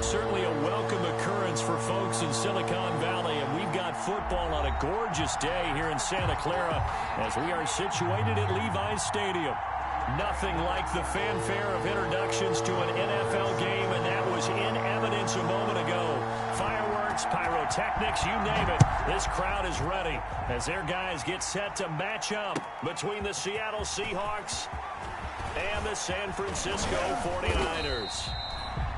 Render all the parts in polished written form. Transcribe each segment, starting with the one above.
certainly a welcome occurrence for folks in Silicon Valley, and we've got football on a gorgeous day here in Santa Clara as we are situated at Levi's Stadium. Nothing like the fanfare of introductions to an NFL game, and that was in evidence a moment ago. Fireworks, pyrotechnics, you name it. This crowd is ready as their guys get set to match up between the Seattle Seahawks and the San Francisco 49ers.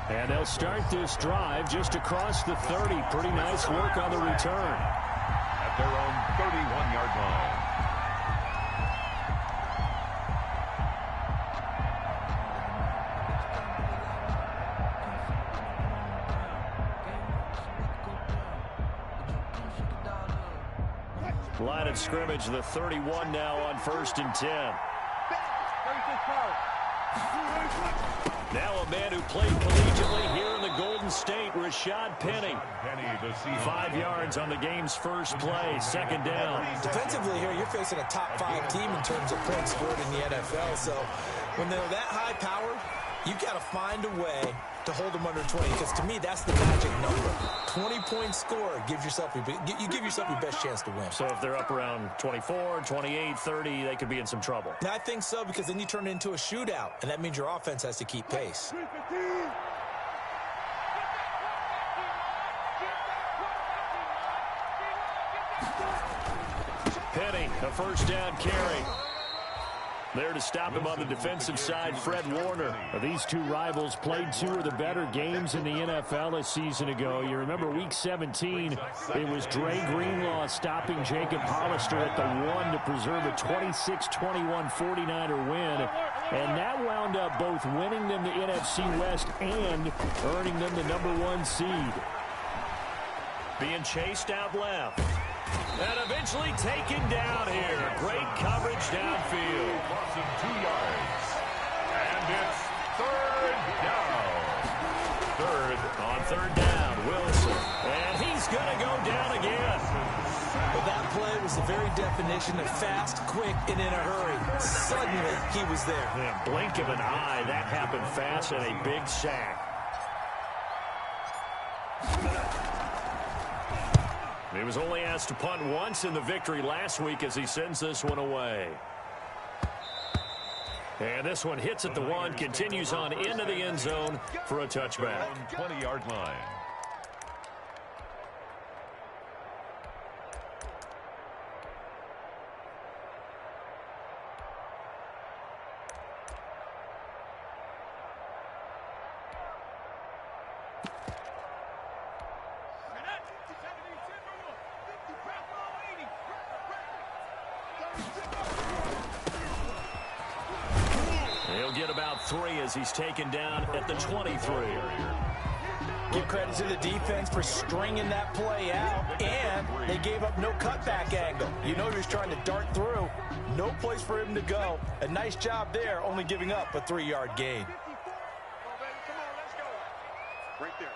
And they'll start this drive just across the 30. Pretty nice work on the return. At their own 31-yard line. Line of scrimmage, the 31 now on 1st and 10. Now a man who played collegiately here in the Golden State, Rashad Penny. 5 yards on the game's first play, 2nd down. Defensively here, you're facing a top 5 team in terms of points scored in the NFL. So when they're that high powered, you got to find a way to hold them under 20, because to me that's the magic number. 20-point score gives yourself you give yourself your best chance to win. So if they're up around 24, 28, 30, they could be in some trouble. I think so, because then you turn it into a shootout, and that means your offense has to keep pace. Penny, a 1st down carry. There to stop him on the defensive side, Fred Warner. These two rivals played 2 of the better games in the NFL a season ago. You remember Week 17, it was Dre Greenlaw stopping Jacob Hollister at the 1 to preserve a 26-21 49er win. And that wound up both winning them the NFC West and earning them the #1 seed. Being chased out left. And eventually taken down here. Great coverage downfield. Crossing 2 yards. And it's 3rd down. On 3rd down, Wilson. And he's going to go down again. But that play was the very definition of fast, quick, and in a hurry. Suddenly, he was there. In a blink of an eye, that happened fast, and a big sack. He was only asked to punt once in the victory last week as he sends this one away. And this one hits at the 1, continues on into the end zone for a touchback. 20-yard line. He'll get about 3 as he's taken down at the 23. Give credit to the defense for stringing that play out, and they gave up no cutback angle. You know he was trying to dart through. No place for him to go. A nice job there, only giving up a 3-yard gain. Right there.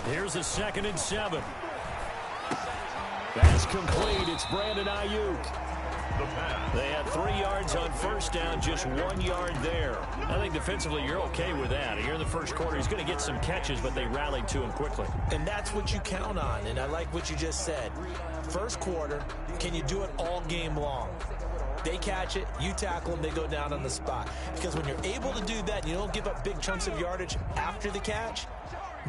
Here's a 2nd and 7. Pass complete. It's Brandon Ayuk. They had 3 yards on 1st down, just 1 yard there. I think defensively you're okay with that. Here in the 1st quarter, he's going to get some catches, but they rallied to him quickly. And that's what you count on, and I like what you just said. 1st quarter, can you do it all game long? They catch it, you tackle them, they go down on the spot. Because when you're able to do that, you don't give up big chunks of yardage after the catch,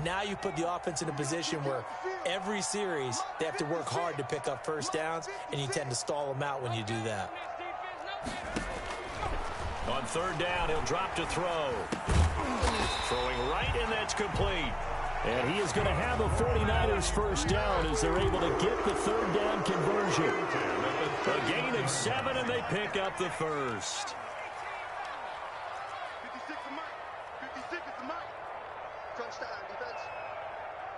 now you put the offense in a position where every series they have to work hard to pick up 1st downs, and you tend to stall them out when you do that. On 3rd down, he'll drop to throw. Throwing right, and that's complete. And he is going to have a 49ers 1st down as they're able to get the 3rd down conversion. A gain of 7, and they pick up the 1st. 56 is Mike. 56 is Mike. Touchdown defense.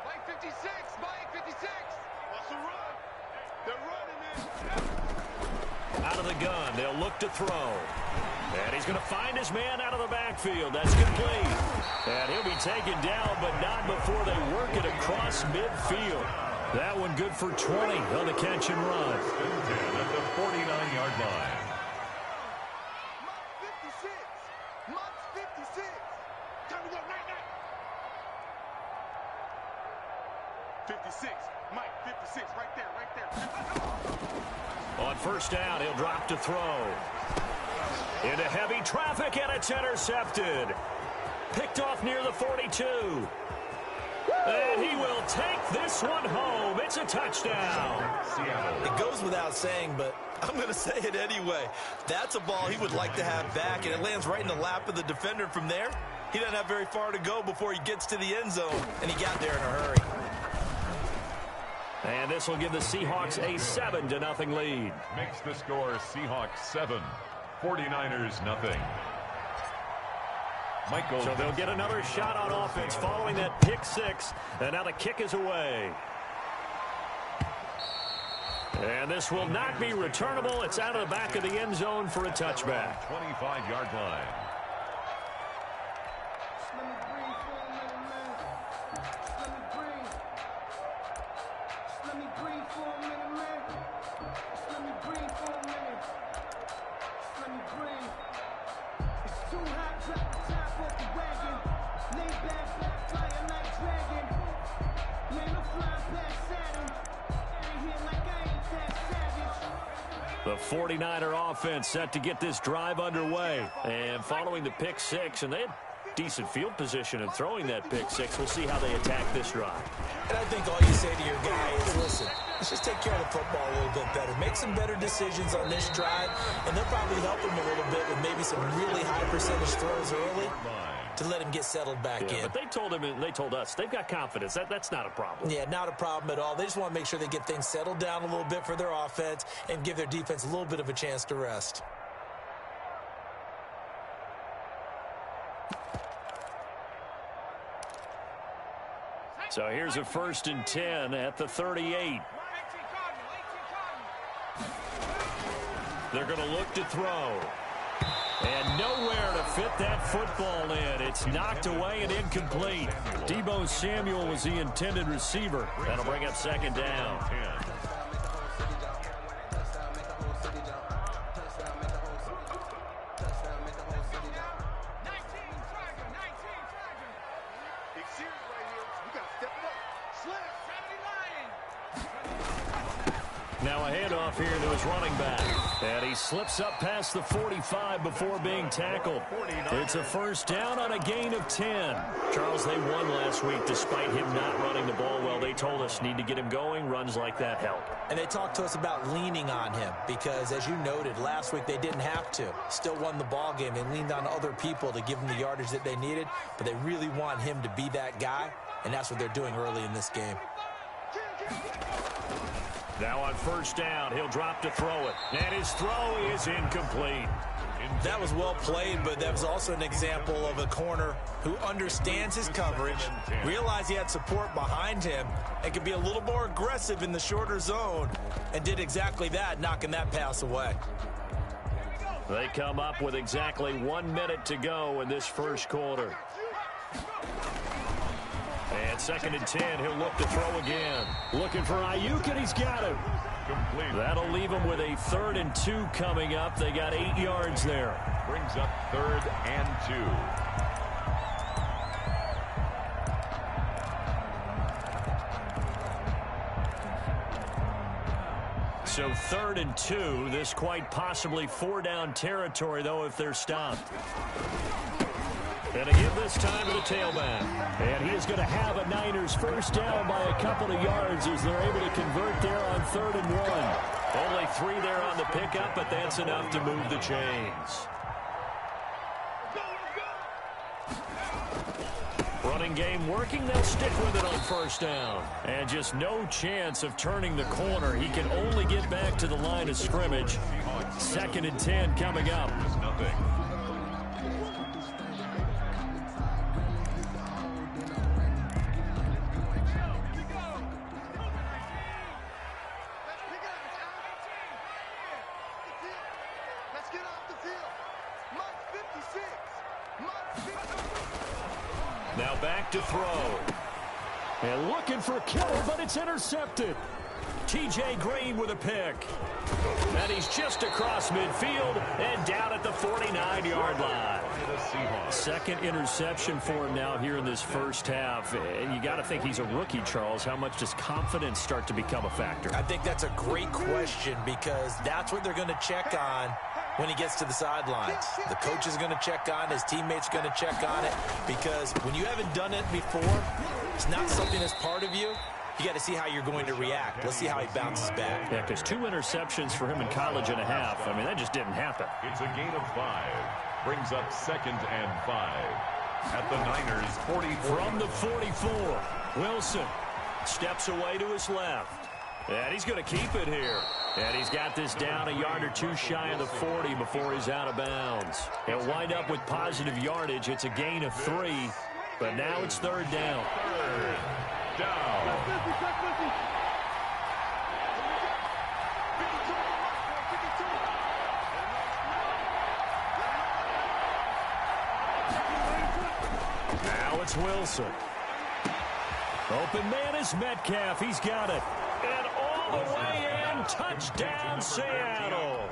Mike 56. Mike 56. What's the run? They're running it. Out of the gun, they'll look to throw. And he's going to find his man out of the backfield. That's complete. And he'll be taken down, but not before they work it across midfield. That one good for 20 on the catch and run. At the 49-yard line. 56. Mike, 56, right there. On first down, he'll drop to throw. Into heavy traffic, and it's intercepted. Picked off near the 42. And he will take this one home. It's a touchdown. It goes without saying, but I'm going to say it anyway. That's a ball he would like to have back, and it lands right in the lap of the defender from there. He doesn't have very far to go before he gets to the end zone, and he got there in a hurry. And this will give the Seahawks a 7-0 lead. Makes the score Seahawks 7, 49ers nothing. Michael. So they'll get another shot on offense following that pick six. And now the kick is away. And this will not be returnable. It's out of the back of the end zone for a touchback. 25-yard line. The 49er offense set to get this drive underway. And following the pick six, and they had decent field position in throwing that pick six. We'll see how they attack this drive. And I think all you say to your guy is, listen, let's just take care of the football a little bit better. Make some better decisions on this drive, and they'll probably help him a little bit with maybe some really high percentage throws early to let him get settled back in. But they told him, and they told us, they've got confidence. That's not a problem. Yeah, not a problem at all. They just want to make sure they get things settled down a little bit for their offense and give their defense a little bit of a chance to rest. So here's a 1st and 10 at the 38. They're going to look to throw. And nowhere to fit that football in. It's knocked away and incomplete. Deebo Samuel was the intended receiver. That'll bring up 2nd down. Now a handoff here to his running back. And he slips up past the 45 before being tackled. It's a 1st down on a gain of 10. Charles, they won last week despite him not running the ball well. They told us need to get him going. Runs like that help. And they talked to us about leaning on him because, as you noted, last week they didn't have to. Still won the ball game. They leaned on other people to give them the yardage that they needed, but they really want him to be that guy, and that's what they're doing early in this game. Now on 1st down, he'll drop to throw it. And his throw is incomplete. That was well played, but that was also an example of a corner who understands his coverage, realized he had support behind him, and could be a little more aggressive in the shorter zone, and did exactly that, knocking that pass away. They come up with exactly 1 minute to go in this 1st quarter. And 2nd and 10, he'll look to throw again. Looking for Ayuk, and he's got him. Complete. That'll leave him with a 3rd and 2 coming up. They got 8 yards there. Brings up 3rd and 2. So 3rd and 2. This quite possibly 4-down territory, though, if they're stopped. And to give this time to the tailback. And he is going to have a Niners 1st down by a couple of yards as they're able to convert there on 3rd and 1. Only 3 there on the pickup, but that's enough to move the chains. Running game working. They'll stick with it on 1st down. And just no chance of turning the corner. He can only get back to the line of scrimmage. 2nd and 10 coming up. Nothing. Now back to throw. And looking for a killer, but it's intercepted. T.J. Green with a pick. And he's just across midfield and down at the 49-yard line. Seahawks. Second interception for him now here in this first half. And you got to think he's a rookie, Charles. How much does confidence start to become a factor? I think that's a great question because that's what they're going to check on when he gets to the sidelines. The coach is going to check on, his teammates are going to check on it, because when you haven't done it before, it's not something that's part of you. You got to see how you're going to react. Let's see how he bounces back. Yeah, because 2 interceptions for him in college and a half. I mean, that just didn't happen. It's a gain of 5. Brings up 2nd and 5. At the Niners' 44. From the 44, Wilson steps away to his left. And he's going to keep it here. And he's got this down a yard or 2 shy of the 40 before he's out of bounds. He'll wind up with positive yardage. It's a gain of 3, but now it's 3rd down. 3rd down. Now it's Wilson. Open man is Metcalf. He's got it. And all the way in. Touchdown, Seattle.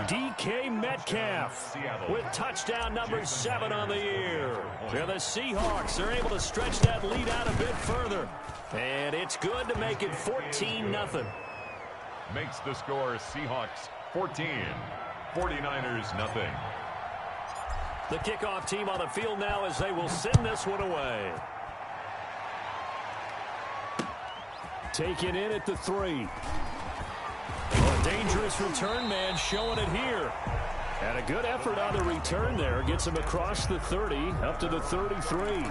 DK Metcalf with touchdown number 7 on the year. And the Seahawks are able to stretch that lead out a bit further. And it's good to make it 14-0. Makes the score Seahawks 14, 49ers nothing. The kickoff team on the field now as they will send this one away. Taken in at the 3. A dangerous return man showing it here. And a good effort on the return there. Gets him across the 30 up to the 33.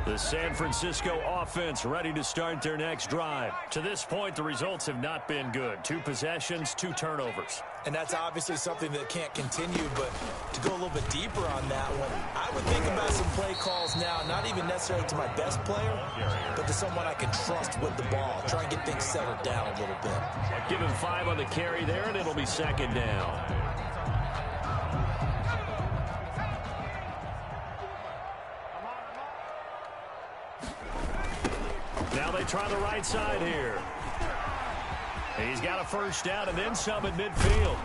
The San Francisco offense ready to start their next drive. To this point, the results have not been good. 2 possessions, 2 turnovers. And that's obviously something that can't continue, but to go a little bit deeper on that one, I would think about some play calls now, not even necessarily to my best player, but to someone I can trust with the ball. Try and get things settled down a little bit. Give him 5 on the carry there, and it'll be 2nd down. Now they try the right side here. He's got a 1st down and then some at midfield.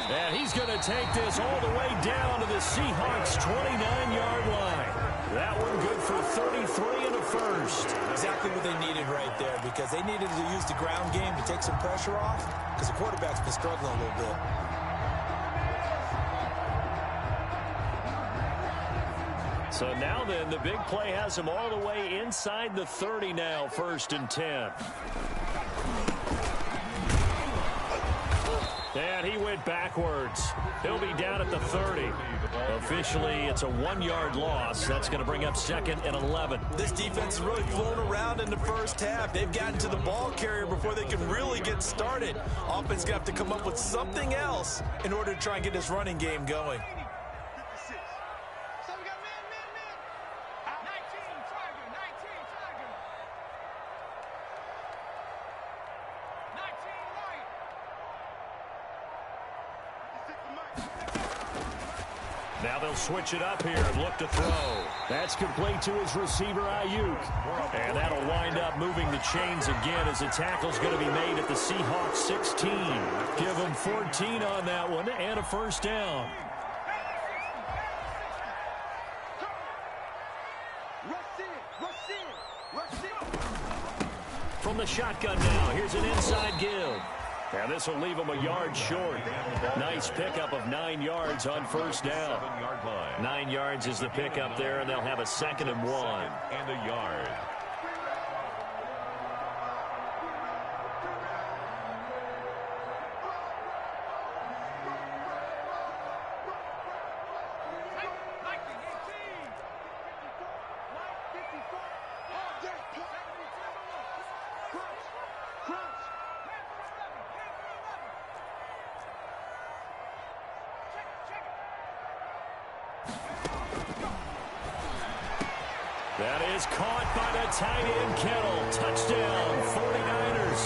And he's going to take this all the way down to the Seahawks' 29-yard line. That one good for 33 and a 1st. Exactly what they needed right there, because they needed to use the ground game to take some pressure off, because the quarterback's been struggling a little bit. So now then, the big play has him all the way inside the 30 now, 1st and 10. And he went backwards. He'll be down at the 30. Officially, it's a 1-yard loss. That's going to bring up 2nd and 11. This defense is really flown around in the first half. They've gotten to the ball carrier before they can really get started. Offense got to come up with something else in order to try and get this running game going. Now they'll switch it up here and look to throw. That's complete to his receiver, Ayuk. And that'll wind up moving the chains again as the tackle's going to be made at the Seahawks 16. Give them 14 on that one and a 1st down. From the shotgun now, here's an inside give. And this will leave him a yard short. Nice pickup of 9 yards on 1st down. 9 yards is the pickup there, and they'll have a 2nd and 1. And a yard. That is caught by the tight end, Kittle. Touchdown, 49ers.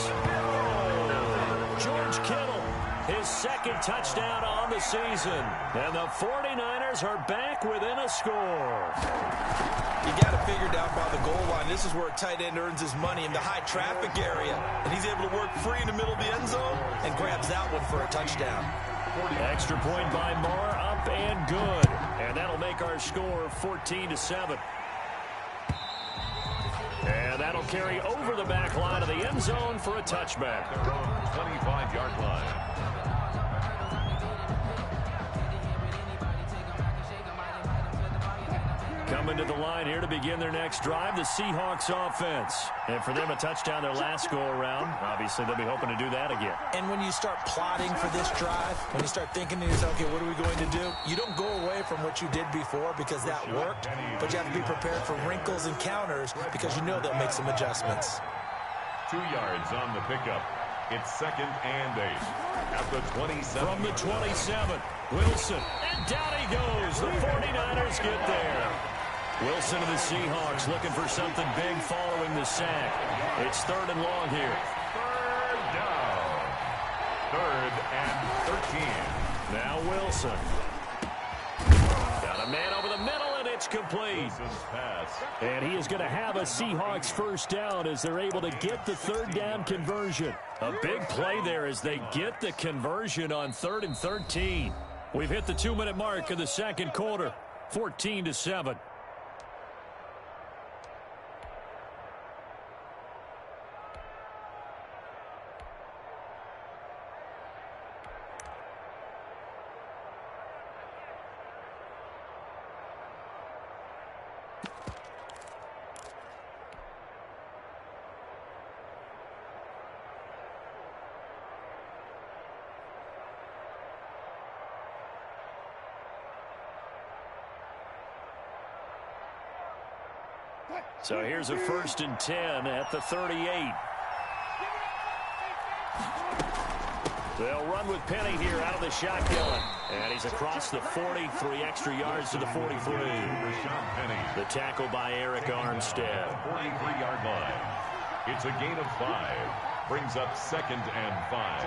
George Kittle, his 2nd touchdown on the season. And the 49ers Bears are back within a score. You got to figure down by the goal line. This is where a tight end earns his money, in the high traffic area. And he's able to work free in the middle of the end zone and grabs that one for a touchdown. Extra point by Marr, up and good. And that'll make our score 14-7. And that'll carry over the back line of the end zone for a touchback. 25-yard line. Coming to the line here to begin their next drive, the Seahawks offense. And for them, a touchdown their last go-around. Obviously, they'll be hoping to do that again. And when you start plotting for this drive, when you start thinking to yourself, okay, what are we going to do? You don't go away from what you did before because that worked, but you have to be prepared for wrinkles and counters because you know they'll make some adjustments. 2 yards on the pickup. It's 2nd and 8 at the 27. From the 27, Wilson, and down he goes. The 49ers get there. Wilson of the Seahawks looking for something big following the sack. It's 3rd and long here. 3rd down. 3rd and 13. Now Wilson. Got a man over the middle, and it's complete. And he is going to have a Seahawks first down as they're able to get the 3rd down conversion. A big play there as they get the conversion on 3rd and 13. We've hit the 2-minute mark of the second quarter. 14-7. So here's a 1st and 10 at the 38. They'll run with Penny here out of the shotgun. And he's across the 40, 3 extra yards to the 43. The tackle by Eric Armstead. 43-yard line. It's a gain of 5. Brings up 2nd and 5.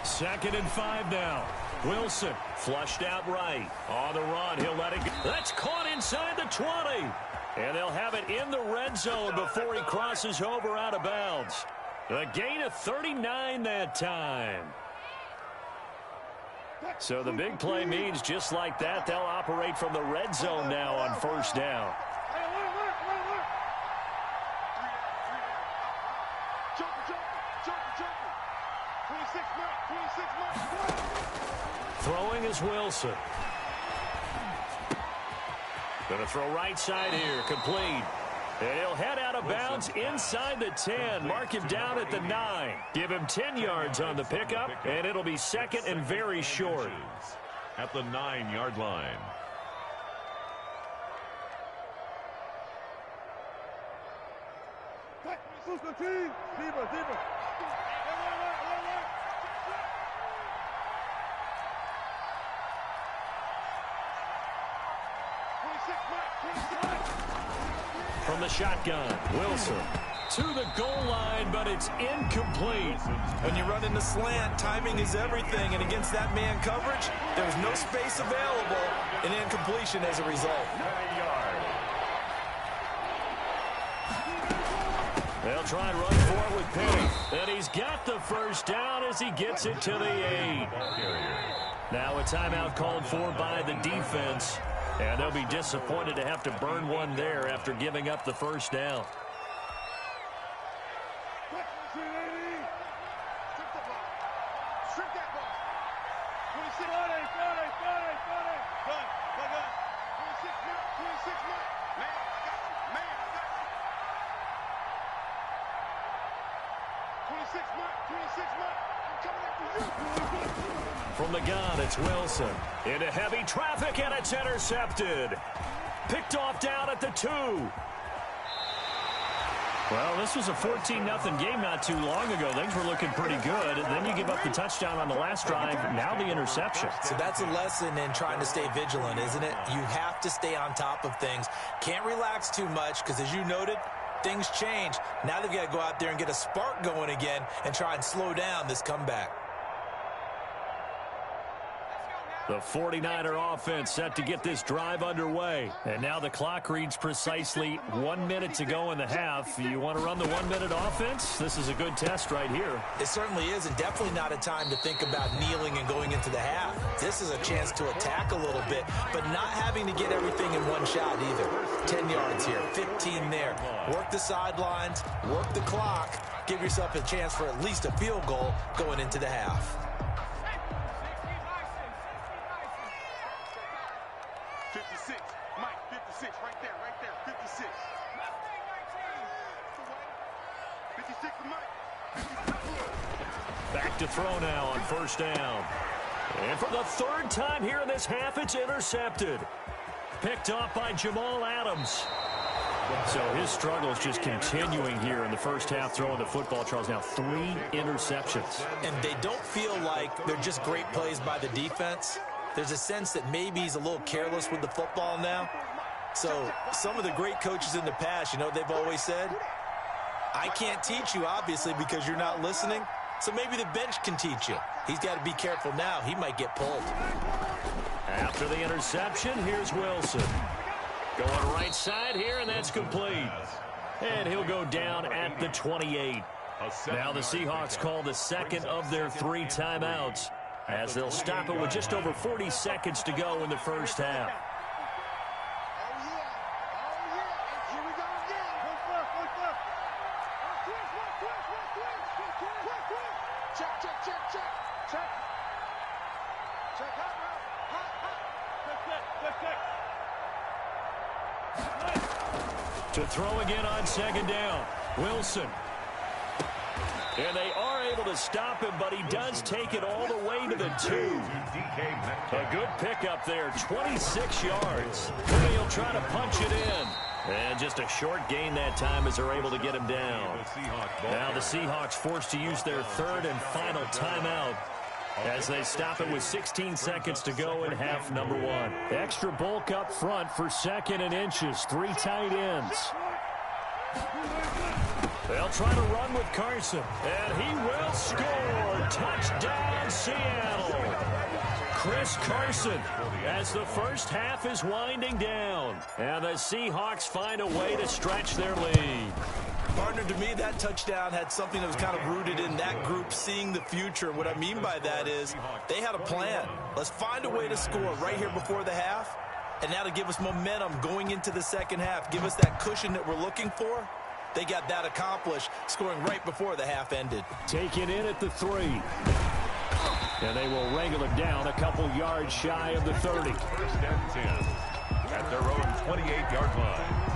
2nd and 5 now. Wilson flushed out right. On the run, he'll let it go. That's caught inside the 20. And they'll have it in the red zone before he crosses over out of bounds. A gain of 39 that time. So the big play means just like that, they'll operate from the red zone now on 1st down. Throwing is Wilson. Going to throw right side here, complete. And he'll head out of bounds inside the 10. Mark him down at the 9. Give him 10 yards on the pickup, and it'll be 2nd and very short. At the 9-yard line. From the shotgun, Wilson to the goal line, but it's incomplete. When you run in the slant, timing is everything, and against that man coverage, there was no space available, and incompletion as a result. They'll try and run for it with Penny, and he's got the first down as he gets it to the 8. Now a timeout called for by the defense. And they'll be disappointed to have to burn one there after giving up the first down. From the gun, it's Wilson. Into heavy traffic, and it's intercepted. Picked off down at the 2. Well, this was a 14-0 game not too long ago. Things were looking pretty good. And then you give up the touchdown on the last drive. Now the interception. So that's a lesson in trying to stay vigilant, isn't it? You have to stay on top of things. Can't relax too much because, as you noted, things change. Now they've got to go out there and get a spark going again and try and slow down this comeback. The 49er offense set to get this drive underway. And now the clock reads precisely 1 minute to go in the half. You want to run the 1 minute offense? This is a good test right here. It certainly is, and definitely not a time to think about kneeling and going into the half. This is a chance to attack a little bit, but not having to get everything in one shot either. 10 yards here, 15 there. Work the sidelines, work the clock. Give yourself a chance for at least a field goal going into the half. 56, Mike, 56, right there, 56. 56 for Mike. Back to throw now on first down. And for the third time here in this half, it's intercepted. Picked off by Jamal Adams. So his struggles just continuing here in the first half throwing the football, Charles. Now 3 interceptions. And they don't feel like they're just great plays by the defense. There's a sense that maybe he's a little careless with the football now. So some of the great coaches in the past, you know, they've always said, I can't teach you, obviously, because you're not listening. So maybe the bench can teach you. He's got to be careful now. He might get pulled. After the interception, here's Wilson. Going right side here, and that's complete. And he'll go down at the 28. Now the Seahawks call the second of their 3 timeouts, as they'll stop it with just over 40 seconds to go in the first half. Here we go again. Check. Check, hot. To throw again on second down, Wilson. And they are able to stop him, but he does take it all the way to the 2. A good pickup there, 26 yards. And he'll try to punch it in. And just a short gain that time as they're able to get him down. Now the Seahawks forced to use their 3rd and final timeout as they stop it with 16 seconds to go in half number 1. Extra bulk up front for 2nd and inches. 3 tight ends. They'll try to run with Carson, and he will score. Touchdown, Seattle. Chris Carson, as the first half is winding down, and the Seahawks find a way to stretch their lead. Partner, to me, that touchdown had something that was kind of rooted in that group seeing the future. What I mean by that is they had a plan. Let's find a way to score right here before the half, and now to give us momentum going into the second half, give us that cushion that we're looking for. They got that accomplished, scoring right before the half ended. Taken in at the 3. And they will wrangle him down a couple yards shy of the 30. First and 10 at their own 28-yard line.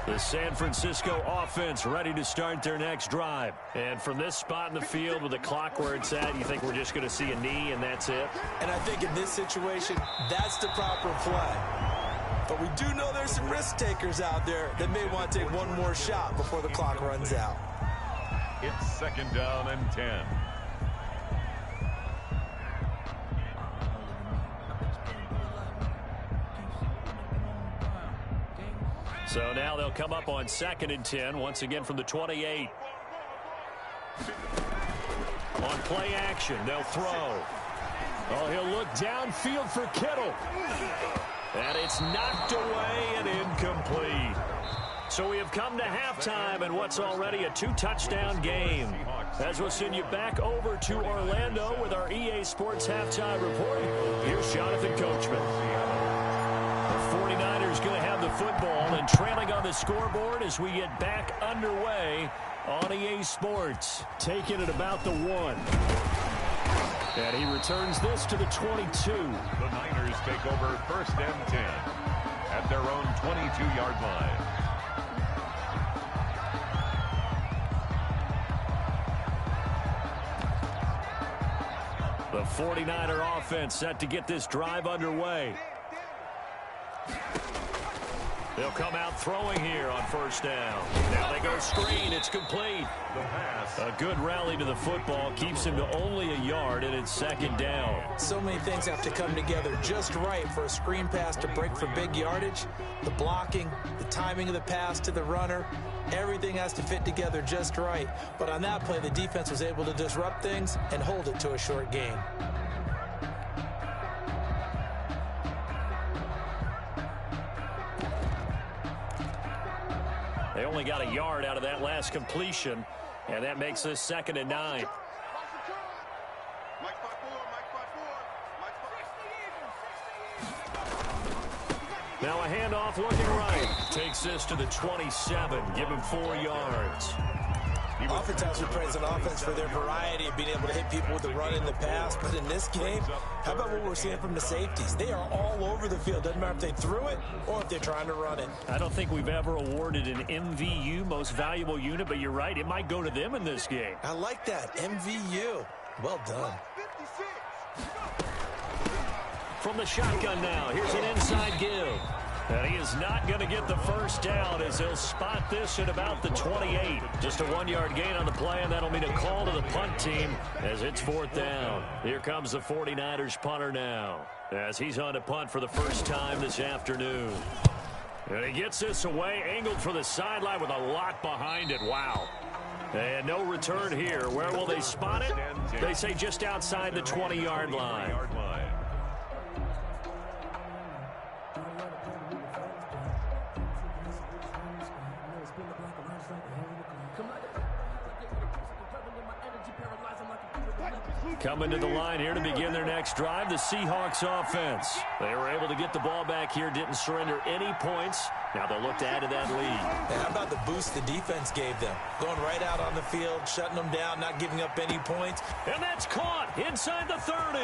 The San Francisco offense ready to start their next drive. And from this spot in the field with the clock where it's at, you think we're just going to see a knee and that's it? And I think in this situation, that's the proper play. But we do know there's some risk takers out there that may want to take one more shot before the clock runs out. It's 2nd down and 10. So now they'll come up on 2nd and 10, once again from the 28. On play action, they'll throw. Oh, he'll look downfield for Kittle. And it's knocked away and incomplete. So we have come to halftime in what's already a 2-touchdown game. As we'll send you back over to Orlando with our EA Sports Halftime Report, here's Jonathan Coachman. The 49ers going to have the football and trailing on the scoreboard as we get back underway on EA Sports. Taking it about the 1. And he returns this to the 22. The Niners take over 1st and 10 at their own 22-yard line. The 49er offense set to get this drive underway. They'll come out throwing here on first down. Now they go screen. It's complete. The pass. A good rally to the football keeps him to only a yard, and it's second down. So many things have to come together just right for a screen pass to break for big yardage. The blocking, the timing of the pass to the runner, everything has to fit together just right. But on that play, the defense was able to disrupt things and hold it to a short gain. They only got a yard out of that last completion, and that makes this 2nd and 9. Now a handoff looking right. Takes this to the 27. Give him 4 yards. Offense has to praise an offense for their variety of being able to hit people with the run in the pass. But in this game, how about what we're seeing from the safeties? They are all over the field. Doesn't matter if they threw it or if they're trying to run it. I don't think we've ever awarded an MVU, most valuable unit, but you're right. It might go to them in this game. I like that. MVU. Well done. From the shotgun now, here's an inside give. And he is not going to get the first down as he'll spot this at about the 28. Just a 1-yard gain on the play, and that'll mean a call to the punt team as it's 4th down. Here comes the 49ers punter now as he's on to punt for the first time this afternoon. And he gets this away, angled for the sideline with a lot behind it. Wow. And no return here. Where will they spot it? They say just outside the 20-yard line. Coming to the line here to begin their next drive, the Seahawks offense. They were able to get the ball back here, didn't surrender any points. Now they'll look to add to that lead. How about the boost the defense gave them? Going right out on the field, shutting them down, not giving up any points. And that's caught inside the 30.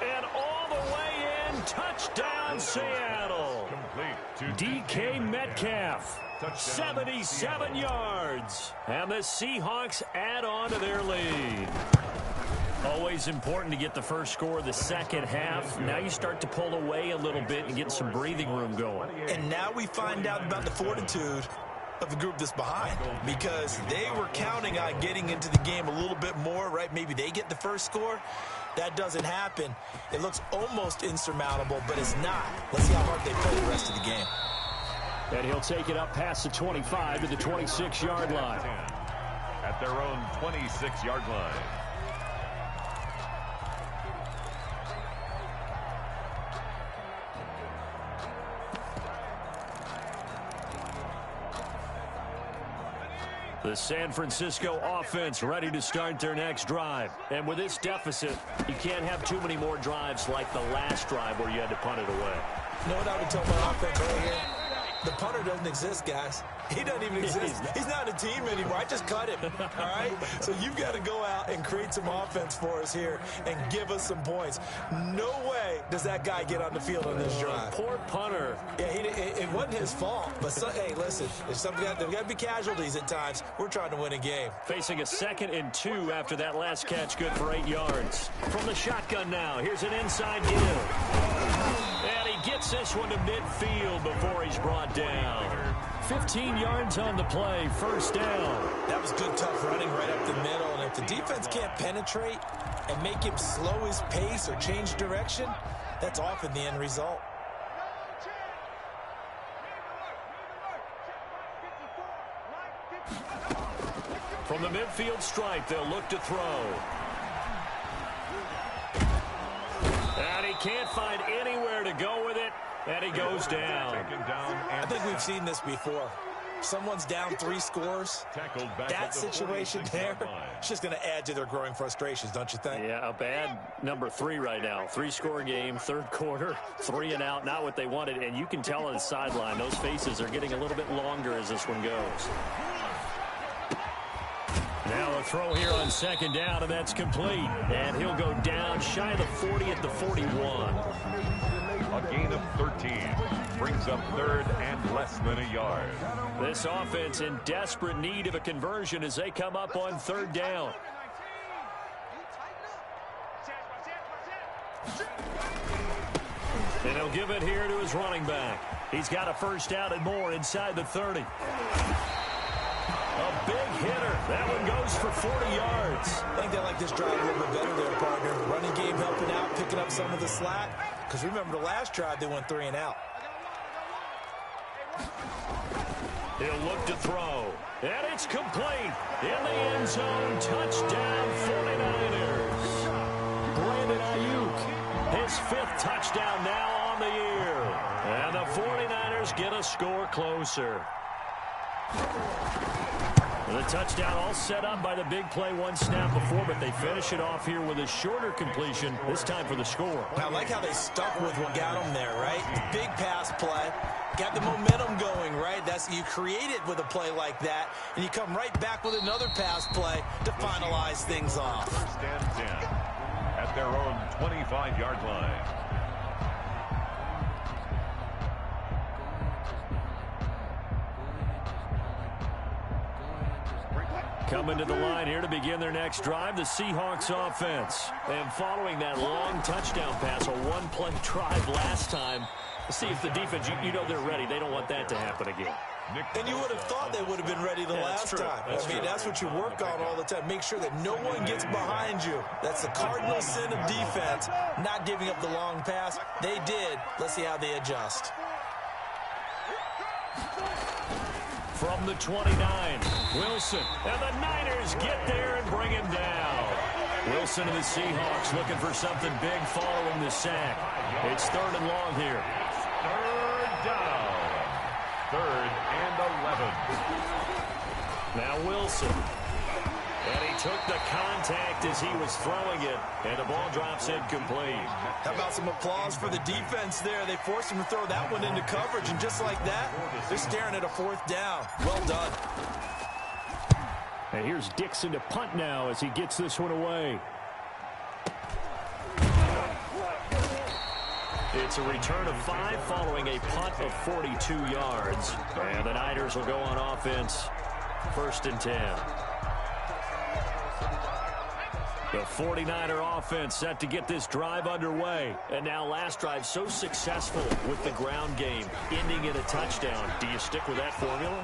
And all the way in, touchdown Seattle. DK Metcalf. 77 yards. And the Seahawks add on to their lead. Always important to get the first score of the second half. Now you start to pull away a little bit and get some breathing room going. And now we find out about the fortitude of the group that's behind, because they were counting on getting into the game a little bit more, right? Maybe they get the first score. That doesn't happen. It looks almost insurmountable, but it's not. Let's see how hard they play the rest of the game. And he'll take it up past the 25 to the 26-yard line. At their own 26-yard line. The San Francisco offense ready to start their next drive. And with this deficit, you can't have too many more drives like the last drive where you had to punt it away. You know what I would tell my offense right here? The punter doesn't exist, guys. He doesn't even exist. He's not a team anymore. I just cut him, all right? So you've got to go out and create some offense for us here and give us some points. No way does that guy get on the field on this drive. Poor punter. Yeah, it wasn't his fault. But, hey, listen, there's got to be casualties at times. We're trying to win a game. Facing a 2nd and 2 after that last catch, good for 8 yards. From the shotgun now, here's an inside give. And he gets this one to midfield before he's brought down. 15 yards on the play, first down. That was good, tough running right up the middle. And if the defense can't penetrate and make him slow his pace or change direction, that's often the end result. From the midfield stripe, they'll look to throw. And he can't find anywhere to go with it. And he goes down. I think we've seen this before. Someone's down 3 scores. That situation there, it's just going to add to their growing frustrations, don't you think? Yeah, a bad number 3 right now. 3-score game, 3rd quarter, 3 and out, not what they wanted. And you can tell on the sideline, those faces are getting a little bit longer as this one goes. Now a throw here on 2nd down, and that's complete. And he'll go down shy of the 40 at the 41. A gain of 13 brings up 3rd and less than a yard. This offense in desperate need of a conversion as they come up on 3rd down. And he'll give it here to his running back. He's got a first down and more inside the 30. A big hitter. That one goes for 40 yards. I think they like this drive a little bit better there, partner. Running game helping out, picking up some of the slack. Because remember the last drive, they went 3 and out. He'll look to throw. And it's complete. In the end zone. Touchdown 49ers. Brandon Ayuk. His 5th touchdown now on the year. And the 49ers get a score closer. The touchdown all set up by the big play one snap before, but they finish it off here with a shorter completion, this time for the score. I like how they stuck with what got them there, right? The big pass play, got the momentum going, right? That's you create it with a play like that, and you come right back with another pass play to finalize things off. First and 10 at their own 25-yard line. Coming to the line here to begin their next drive, the Seahawks offense. And following that long touchdown pass, a one-play drive last time, see if the defense, you know they're ready. They don't want that to happen again. And you would have thought they would have been ready the last time. That's what you work on all the time. Make sure that no one gets behind you. That's the cardinal sin of defense, not giving up the long pass. They did. Let's see how they adjust. From the 29, Wilson. And the Niners get there and bring him down. Wilson and the Seahawks looking for something big following the sack. It's 3rd and long here. 3rd down. 3rd and 11. Now Wilson. And he took the contact as he was throwing it. And the ball drops incomplete. How about some applause for the defense there? They forced him to throw that one into coverage. And just like that, they're staring at a 4th down. Well done. And here's Dixon to punt now as he gets this one away. It's a return of 5 following a punt of 42 yards. And the Niners will go on offense. 1st and 10. The 49er offense set to get this drive underway. And now last drive so successful with the ground game, ending in a touchdown. Do you stick with that formula?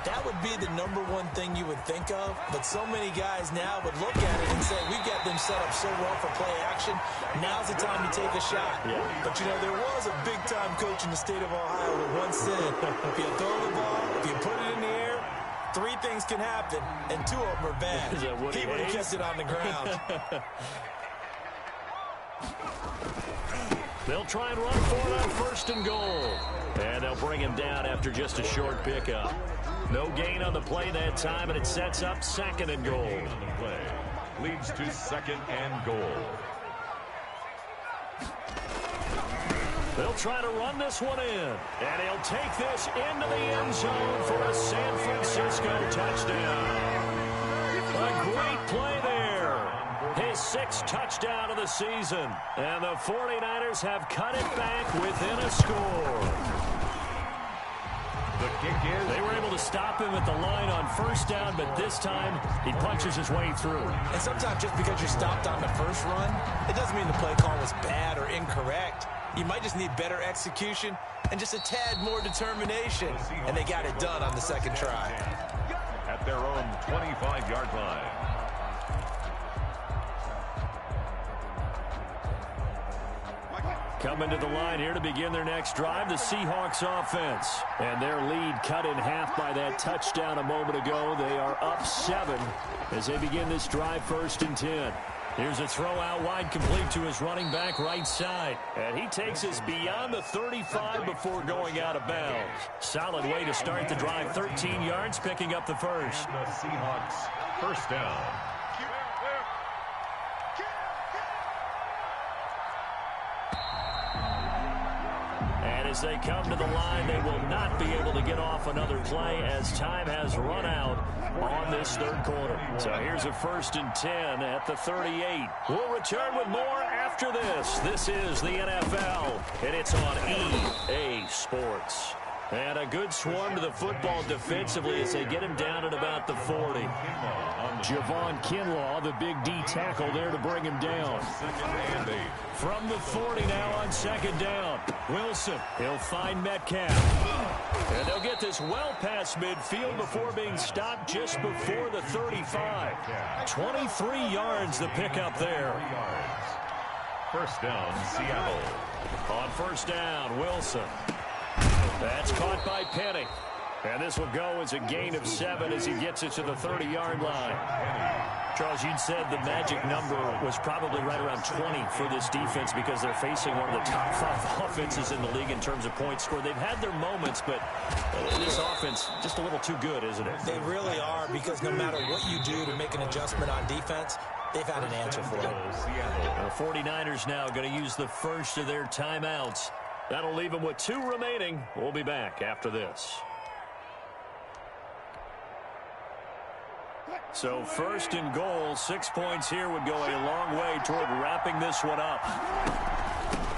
That would be the #1 thing you would think of, but so many guys now would look at it and say, we've got them set up so well for play action, now's the time to take a shot. Yeah. But, you know, there was a big-time coach in the state of Ohio who once said, if you throw the ball, if you put it in the air, 3 things can happen, and 2 of them are bad. He would have kept it on the ground. They'll try and run for it on 1st and goal. And they'll bring him down after just a short pickup. No gain on the play that time, and it sets up 2nd and goal. On the play leads to 2nd and goal. They'll try to run this one in. And he'll take this into the end zone for a San Francisco touchdown. A great play there. His 6th touchdown of the season. And the 49ers have cut it back within a score. The kick is... They were able to stop him at the line on 1st down, but this time he punches his way through. And sometimes just because you're stopped on the first run, it doesn't mean the play call was bad or incorrect. You might just need better execution and just a tad more determination. And they got it done on the 2nd try. At their own 25-yard line. Coming to the line here to begin their next drive, the Seahawks offense. And their lead cut in half by that touchdown a moment ago. They are up 7 as they begin this drive 1st and 10. Here's a throw out wide, complete to his running back right side. And he takes us beyond the 35 before going out of bounds. Solid way to start the drive. 13 yards, picking up the first. The Seahawks 1st down. And as they come to the line, they will not be able to get off another play as time has run out on this 3rd quarter. So here's a 1st and 10 at the 38. We'll return with more after this. This is the NFL, and it's on EA Sports. And a good swarm to the football defensively as they get him down at about the 40. Javon Kinlaw, the big D tackle there to bring him down. From the 40 now on second down. Wilson, he'll find Metcalf. And they'll get this well past midfield before being stopped just before the 35. 23 yards the pickup there. First down, Seattle. On first down, Wilson. That's caught by Penny. And this will go as a gain of 7 as he gets it to the 30-yard line. Charles, you'd said the magic number was probably right around 20 for this defense because they're facing one of the top 5 offenses in the league in terms of points scored. They've had their moments, but this offense just a little too good, isn't it? They really are, because no matter what you do to make an adjustment on defense, they've had an answer for it. The 49ers now going to use the first of their timeouts. That'll leave them with 2 remaining. We'll be back after this. So first and goal, 6 points here would go a long way toward wrapping this one up.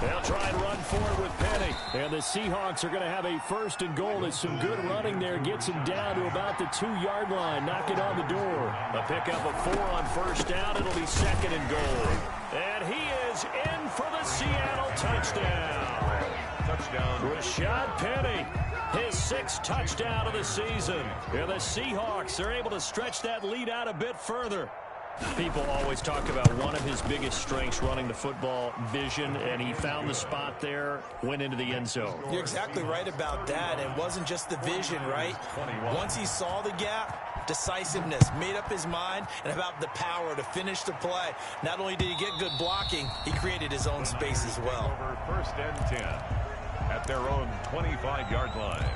They'll try and run forward with Penny. And the Seahawks are going to have a first and goal. There's some good running there. Gets him down to about the 2-yard line. Knocking on the door. A pickup of 4 on first down. It'll be second and goal. And he is in for the Seattle touchdown. Touchdown. Rashad Penny. His 6th touchdown of the season. And the Seahawks are able to stretch that lead out a bit further. People always talk about one of his biggest strengths running the football, vision, and he found the spot there, went into the end zone. You're exactly right about that. It wasn't just the vision, right? Once he saw the gap, decisiveness, made up his mind, and about the power to finish the play. Not only did he get good blocking, he created his own space as well. Over first and 10 at their own 25-yard line.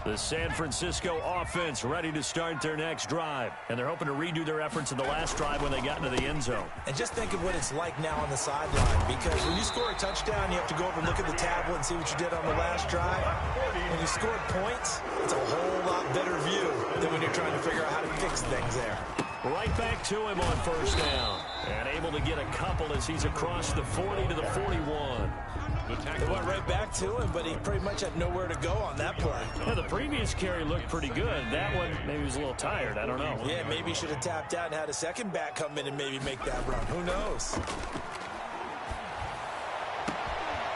The San Francisco offense ready to start their next drive. And they're hoping to redo their efforts in the last drive when they got into the end zone. And just think of what it's like now on the sideline, because when you score a touchdown, you have to go over and look at the tablet and see what you did on the last drive. When you scored points, it's a whole lot better view than when you're trying to figure out how to fix things there. Right back to him on first down. And able to get a couple as he's across the 40 to the 41. They went right back to him, but he pretty much had nowhere to go on that play. Yeah, the previous carry looked pretty good. That one, maybe he was a little tired. I don't know. Yeah, maybe he should have tapped out and had a second back come in and maybe make that run. Who knows?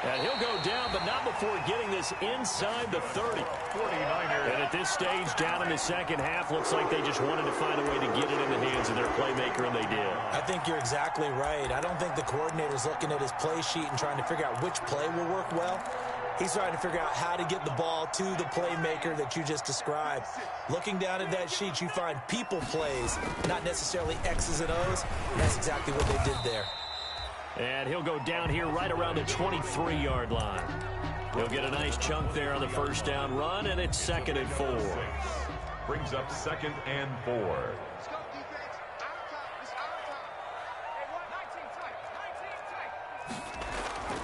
And he'll go down, but not before getting this inside the 30. 49ers. And at this stage, down in the second half, looks like they just wanted to find a way to get it in the hands of their playmaker, and they did. I think you're exactly right. I don't think the coordinator's looking at his play sheet and trying to figure out which play will work well. He's trying to figure out how to get the ball to the playmaker that you just described. Looking down at that sheet, you find people plays, not necessarily X's and O's. And that's exactly what they did there. And he'll go down here right around the 23-yard line. He'll get a nice chunk there on the first down run, and it's second and 4. Brings up second and 4. Let's go, defense. Our time. It's our time. Hey, what? 19 tight. 19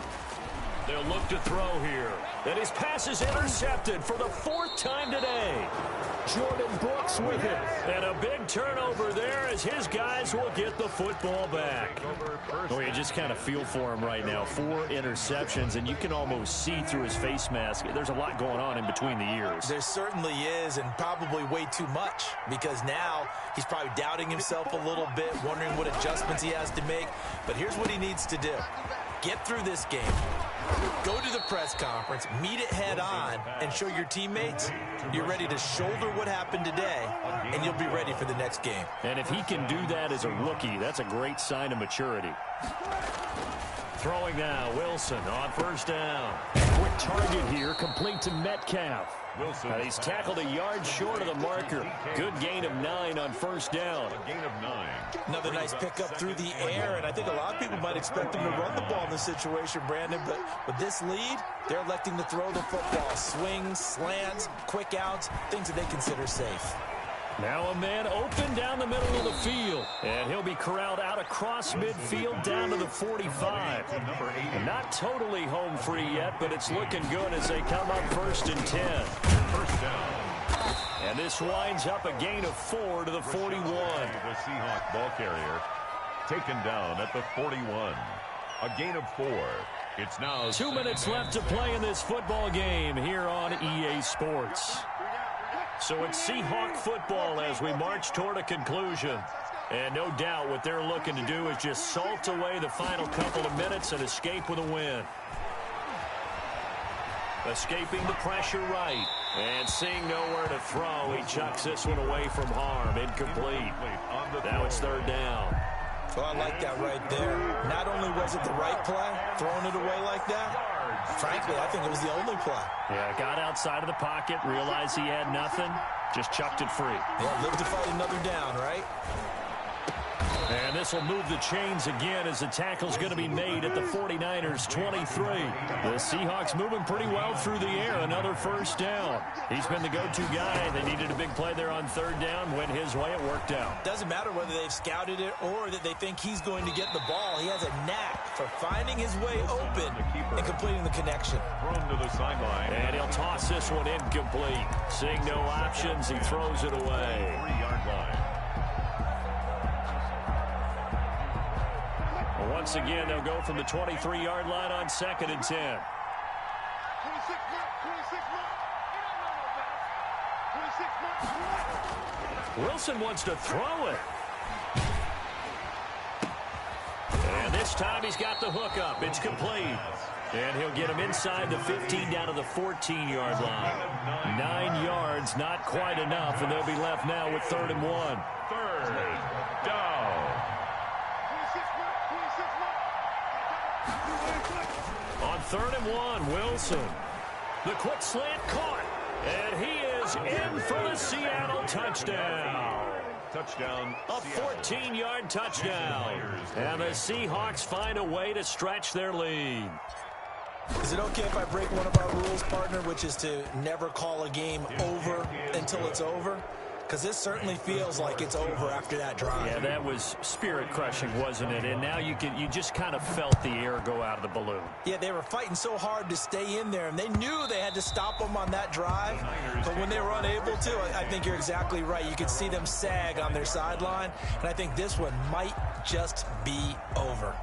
tight. They'll look to throw here. And his pass is intercepted for the 4th time today. Jordan Brooks with it. And a big turnover there as his guys will get the football back. Oh, you just kind of feel for him right now. 4 interceptions, and you can almost see through his face mask. There's a lot going on in between the ears. There certainly is, and probably way too much, because now he's probably doubting himself a little bit, wondering what adjustments he has to make. But here's what he needs to do. Get through this game. Go to the press conference, meet it head on, and show your teammates you're ready to shoulder what happened today, and you'll be ready for the next game. And if he can do that as a rookie, that's a great sign of maturity. Throwing now, Wilson on first down. Quick target here, complete to Metcalf. Wilson. He's tackled a yard short of the marker. Good gain of 9 on first down. A gain of 9. Another nice pickup through the air, and I think a lot of people might expect him to run the ball in this situation, Brandon, but with this lead, they're electing to throw the football. Swings, slants, quick outs, things that they consider safe. Now a man open down the middle of the field. And he'll be corralled out across midfield down to the 45. And not totally home free yet, but it's looking good as they come up first and 10. First down. And this winds up a gain of 4 to the 41. The Seahawks ball carrier. taken down at the 41. A gain of 4. It's now 2 minutes left to play in this football game here on EA Sports. So it's Seahawk football as we march toward a conclusion. And no doubt what they're looking to do is just salt away the final couple of minutes and escape with a win. Escaping the pressure right. And seeing nowhere to throw, he chucks this one away from harm. Incomplete. Now it's third down. Well, I like that right there. Not only was it the right play, throwing it away like that, frankly, I think it was the only play. Yeah, got outside of the pocket, realized he had nothing, just chucked it free. Yeah, live to fight another down, right? And this will move the chains again as the tackle's going to be made at the 49ers 23. The Seahawks moving pretty well through the air. Another first down. He's been the go-to guy. They needed a big play there on third down. Went his way. It worked out. Doesn't matter whether they've scouted it or that they think he's going to get the ball. He has a knack for finding his way open and completing the connection. Thrown to the sideline. And he'll toss this one incomplete. Seeing no options, he throws it away. 3-yard line. Once again, they'll go from the 23-yard line on 2nd and 10. 26 Wilson wants to throw it. And this time he's got the hook up. It's complete. And he'll get him inside the 15 down to the 14-yard line. 9 yards, not quite enough, and they'll be left now with 3rd and 1. Third down. On 3rd and 1, Wilson. The quick slant caught. And he is in for the Seattle touchdown. Touchdown. A 14-yard touchdown. And the Seahawks find a way to stretch their lead. Is it okay if I break one of our rules, partner, which is to never call a game over until it's over? Because this certainly feels like it's over after that drive. Yeah, that was spirit-crushing, wasn't it? And now you just kind of felt the air go out of the balloon. Yeah, they were fighting so hard to stay in there, and they knew they had to stop them on that drive. But when they were unable to, I think you're exactly right. You could see them sag on their sideline, and I think this one might just be over.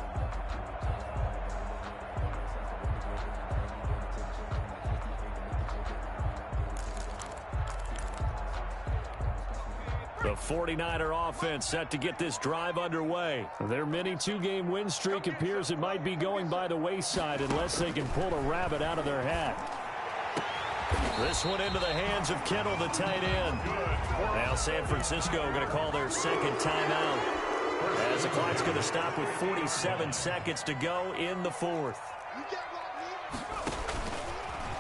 The 49er offense set to get this drive underway. Their mini 2-game win streak appears it might be going by the wayside unless they can pull a rabbit out of their hat. This one into the hands of Kittle, the tight end. Now San Francisco going to call their second timeout as the clock's going to stop with 47 seconds to go in the 4th.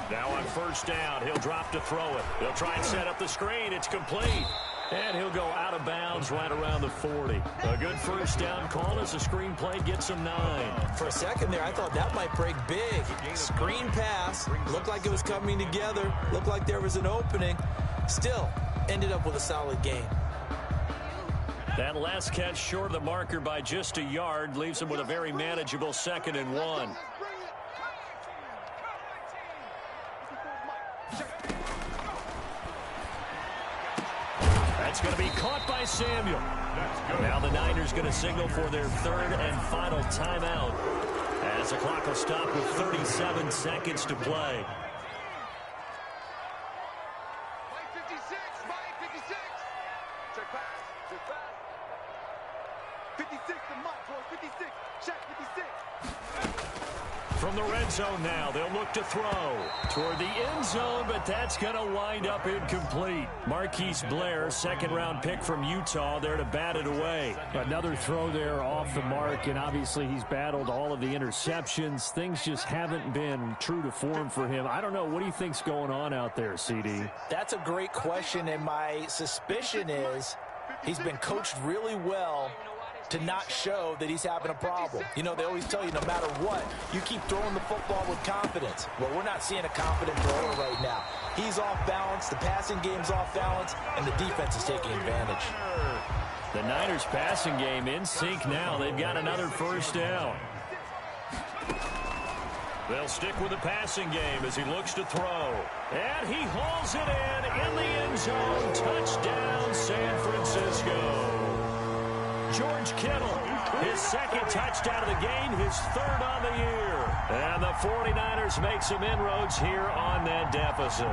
Now on first down, he'll drop to throw it. He'll try and set up the screen. It's complete. And he'll go out of bounds right around the 40. A good first down call as the screen play gets him 9. For a second there, I thought that might break big. Screen pass. Looked like it was coming together. Looked like there was an opening. Still, ended up with a solid game. That last catch short of the marker by just a yard leaves him with a very manageable 2nd and 1. That's going to be caught by Samuel. Now the Niners going to signal for their 3rd and final timeout as the clock will stop with 37 seconds to play. 56, 56. Check pass, check pass. 56 to Mike, 56, check 56. From the red zone now, they'll look to throw toward the end zone, but that's going to wind up incomplete. Marquise Blair, 2nd-round pick from Utah, there to bat it away. Another throw there off the mark, and obviously he's battled all of the interceptions. Things just haven't been true to form for him. I don't know. What do you think's going on out there, CD? That's a great question, and my suspicion is he's been coached really well to not show that he's having a problem. You know, they always tell you no matter what, you keep throwing the football with confidence. Well, we're not seeing a confident thrower right now. He's off balance, the passing game's off balance, and the defense is taking advantage. The Niners passing game in sync now. They've got another first down. They'll stick with the passing game as he looks to throw. And he hauls it in the end zone. Touchdown, San Francisco. George Kittle. His second touchdown of the game, his third on the year. And the 49ers make some inroads here on that deficit.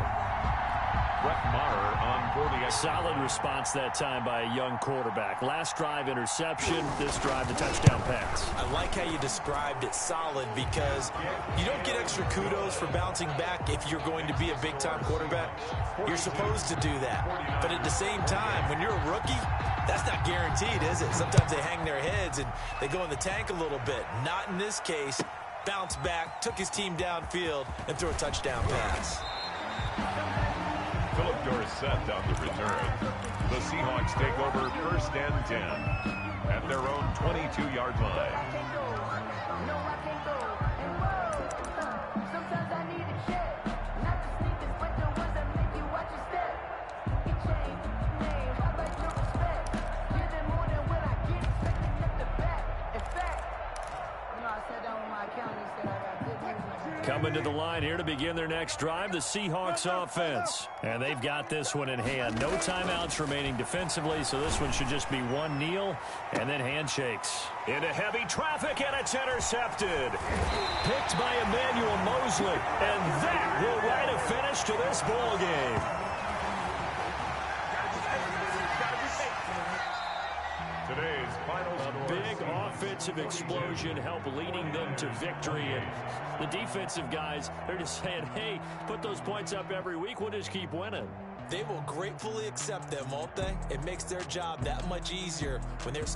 Brett Maher on for the solid response that time by a young quarterback. Last drive interception, this drive the touchdown pass. I like how you described it, solid, because you don't get extra kudos for bouncing back if you're going to be a big-time quarterback. You're supposed to do that. But at the same time, when you're a rookie, that's not guaranteed, is it? Sometimes they hang their heads and they go in the tank a little bit. Not in this case. Bounced back, took his team downfield, and threw a touchdown pass. Philip Dorsett on the return. The Seahawks take over 1st and 10 at their own 22-yard line. Coming to the line here to begin their next drive, the Seahawks offense. And they've got this one in hand. No timeouts remaining defensively, so this one should just be one kneel and then handshakes. Into heavy traffic, and it's intercepted. Picked by Emmanuel Mosley, and that will write a finish to this ball game. Today's final Big offensive explosion help leading them to victory. And the defensive guys, they're just saying, hey, put those points up every week. We'll just keep winning. They will gratefully accept them, won't they? It makes their job that much easier when they're